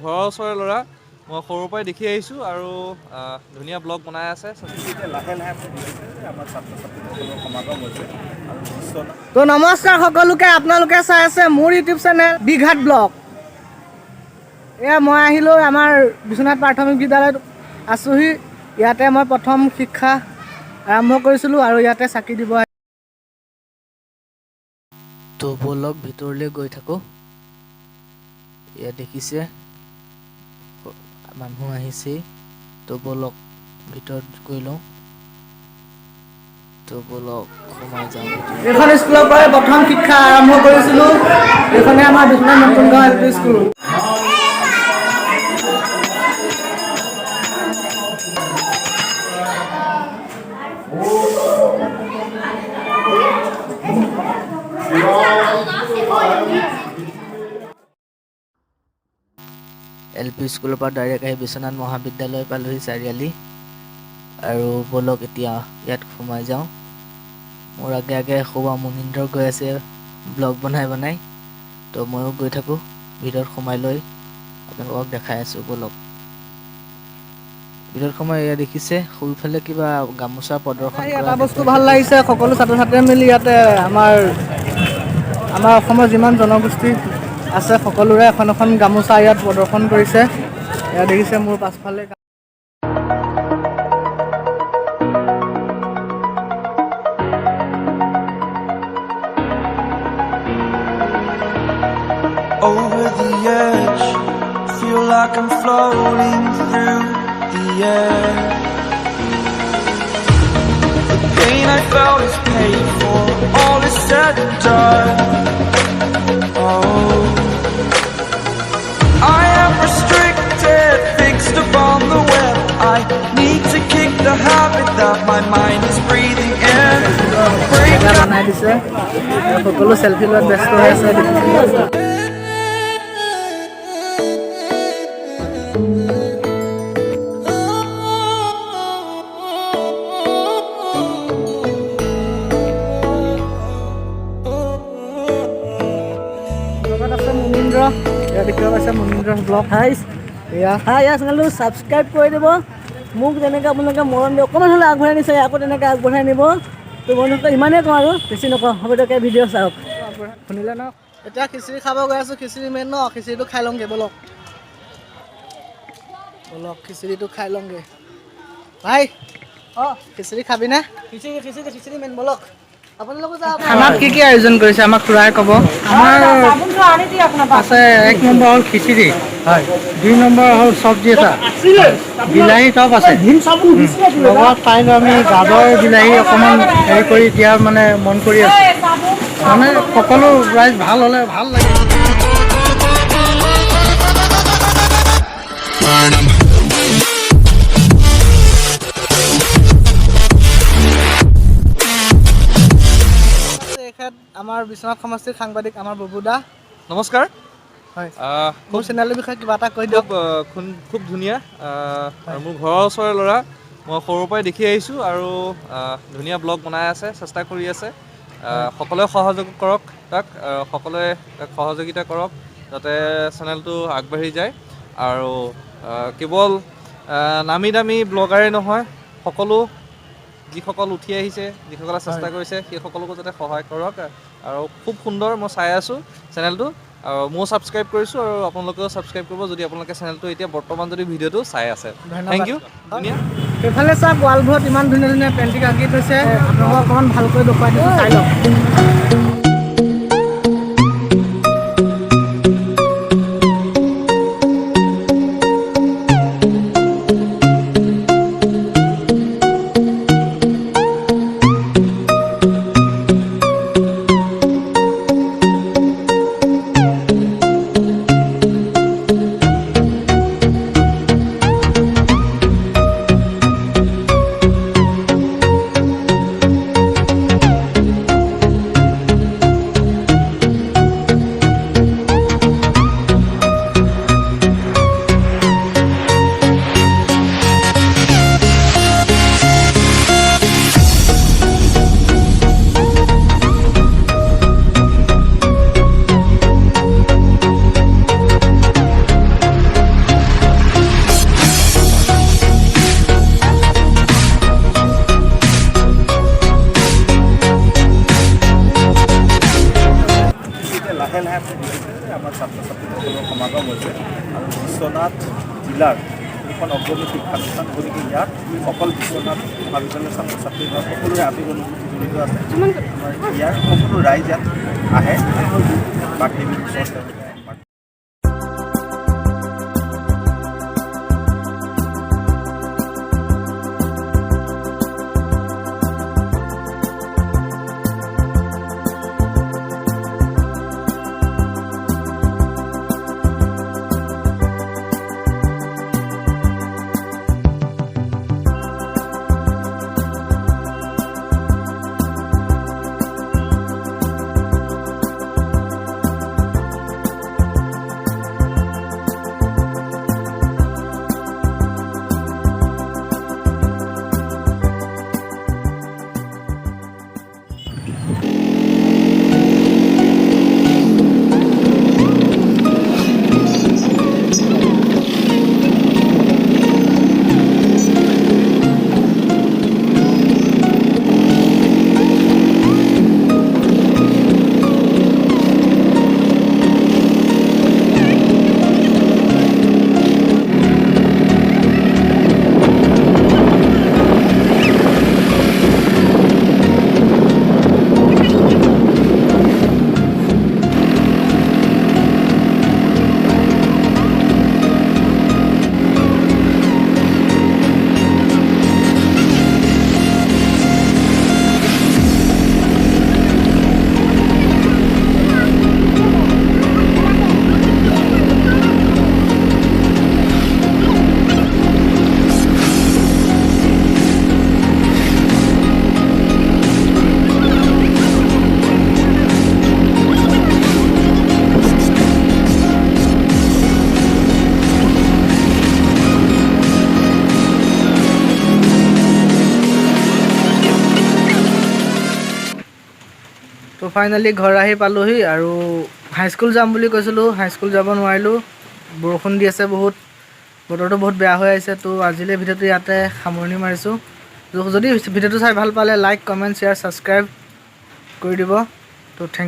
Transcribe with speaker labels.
Speaker 1: ঘৰৰ ওচৰৰে ল'ৰা মই সৰুৰ পৰাই দেখি আহিছোঁ আৰু ধুনীয়া ব্লগ বনাই আছে।
Speaker 2: তো নমস্কাৰ সকলোকে, আপোনালোকে চাই আছে মোৰ ইউটিউব চেনেল বিঘাট ব্লগ। এয়া মই আহিলোঁ আমাৰ বিশ্বনাথ প্ৰাথমিক বিদ্যালয়ত আছোঁহি। ইয়াতে মই প্ৰথম শিক্ষা আৰম্ভ কৰিছিলোঁ আৰু ইয়াতে চাকি দিব। তো বলক ভিতৰলৈ গৈ থাকোঁ। ইয়াত দেখিছে মানুহ আহিছেই। তো বলক ভিতৰত গৈ লওঁ। তো বলক সোমাই যাওঁ। এইখন স্কুলৰ পৰাই প্ৰথম শিক্ষা আৰম্ভ কৰিছিলোঁ। এইখনে আমাৰ বিশ্বনাথ নতুন গাঁও LP স্কুল। LP স্কুলৰ পৰা ডাইৰেক্ট আহি বিশ্বনাথ মহাবিদ্যালয় পালোহি চাৰিআলি। আৰু বলক এতিয়া ইয়াত সোমাই যাওঁ। মোৰ আগে আগে সৌৱা মুনীন্দ্ৰ গৈ আছে ব্লগ বনাই। তো ময়ো গৈ থাকোঁ ভিতৰত সোমাই লৈ আপোনালোকক দেখাই আছোঁ। বলক ভিতৰত সোমাই এয়া দেখিছে সোঁফালে কিবা গামোচা প্ৰদৰ্শন কৰা। এটা বস্তু ভাল লাগিছে, সকলো ছাত্ৰ ছাত্ৰীয়ে মিলি ইয়াতে আমাৰ অসমৰ যিমান জনগোষ্ঠী আছে সকলোৰে এখন এখন গামোচা ইয়াত প্ৰদৰ্শন কৰিছে। এয়া দেখিছে মোৰ পাছফালে।
Speaker 3: Over the edge, feel like I'm floating through the air. The pain I felt is paid for, all is said and done. Oh, I am restricted, fixed upon the web. I need to kick the habit that my mind is breathing in. Break up.
Speaker 2: সকলো selfie লোৱাত ব্যস্ত হৈ আছে। Munindra blog চেনেলটো subscribe কৰি দিব। মোক যেনেকৈ আপোনালোকে মৰম দিয়ে অকণমান হ'লে আগবঢ়াই নিছে, আকৌ তেনেকৈ আগবঢ়াই নিব। তো বন্ধুত্ব ইমানেই কওঁ আৰু বেছি নকওঁ। হ'ব দিয়ক, ভিডিঅ' চাওক। শুনিলে ন? এতিয়া খিচিৰি খাব গৈ আছোঁ। খিচিৰি মেইন ন, খিচিৰিটো খাই লওঁগৈ। বলক খিচিৰিটো খাই লওঁগৈ। ভাই খিচিৰি খাবিনে? খিচিৰি মেইন। বলক খানাত কি কি আয়োজন কৰিছে আমাক খুৰাই ক'ব।
Speaker 4: আমাৰ আছে 1 নম্বৰ হ'ল খিচিৰি, 2 নম্বৰ হ'ল চব্জি এটা, বিলাহী চব আছে। লগত পাৰিলে আমি গাজৰ বিলাহী অকণমান হেৰি কৰি দিয়া মানে মন কৰি আছোঁ। মানে সকলো ৰাইজ ভাল হ'লে ভাল লাগে।
Speaker 2: আমাৰ বিশ্বনাথ সমষ্টিৰ সাংবাদিক আমাৰ ববুদা।
Speaker 1: নমস্কাৰ।
Speaker 2: হয়, মোৰ চেনেলৰ বিষয়ে কিবা এটা কৈ দিয়ক।
Speaker 1: খুব ধুনীয়া আৰু মোৰ ঘৰৰ ওচৰৰে ল'ৰা মই সৰুৰ পৰাই দেখি আহিছোঁ আৰু ধুনীয়া ব্লগ বনাই আছে, চেষ্টা কৰি আছে। সকলোৱে সহযোগ কৰক তাক, সকলোৱে তাক সহযোগিতা কৰক যাতে চেনেলটো আগবাঢ়ি যায়। আৰু কেৱল নামী দামী ব্লগাৰে নহয়, সকলো যিসকল উঠি আহিছে, যিসকলে চেষ্টা কৰিছে সেই সকলোকো যাতে সহায় কৰক। আৰু খুব সুন্দৰ মই চাই আছোঁ চেনেলটো, আৰু ময়ো ছাবস্ক্ৰাইব কৰিছোঁ আৰু আপোনালোকেও ছাবস্ক্ৰাইব কৰিব যদি আপোনালোকে চেনেলটো এতিয়া বৰ্তমান যদি ভিডিঅ'টো চাই আছে। Thank you. ধুনীয়া
Speaker 2: সেইফালে চাওক, ৱালবোৰত ইমান ধুনীয়া ধুনীয়া পেইণ্টিং আঁকি থৈছে। আপোনালোকক অকণমান ভালকৈ দেখুৱাই দিছোঁ, চাই লওক।
Speaker 5: লাহে লাহে আপুনি দেখিছে যে আমাৰ ছাত্ৰ ছাত্ৰীসকলৰ সমাগম হৈছে আৰু বিশ্বনাথ জিলাৰ এখন অগ্ৰণী শিক্ষানুষ্ঠান গতিকে ইয়াত অকল বিশ্বনাথ মহাবিদ্যালয়ৰ ছাত্ৰ ছাত্ৰী বা সকলোৰে আবেগ অনুভূতি জড়িত আছে আমাৰ ইয়াৰ সকলো ৰাইজ ইয়াত আহে বাকী ওচৰত তেওঁলোকে
Speaker 2: তো ফাইনেলি ঘৰ আহি পালোহি আৰু হাইস্কুল যাম বুলি কৈছিলোঁ, হাইস্কুল যাব নোৱাৰিলোঁ, বৰষুণ দি আছে বহুত, বতৰটো বহুত বেয়া হৈ আহিছে। তো আজিলৈ ভিডিঅ'টো ইয়াতে সামৰণি মাৰিছোঁ। যদি ভিডিঅ'টো চাই ভাল পালে লাইক, কমেণ্ট, শ্বেয়াৰ, ছাবস্ক্ৰাইব কৰি দিব। তো থেংক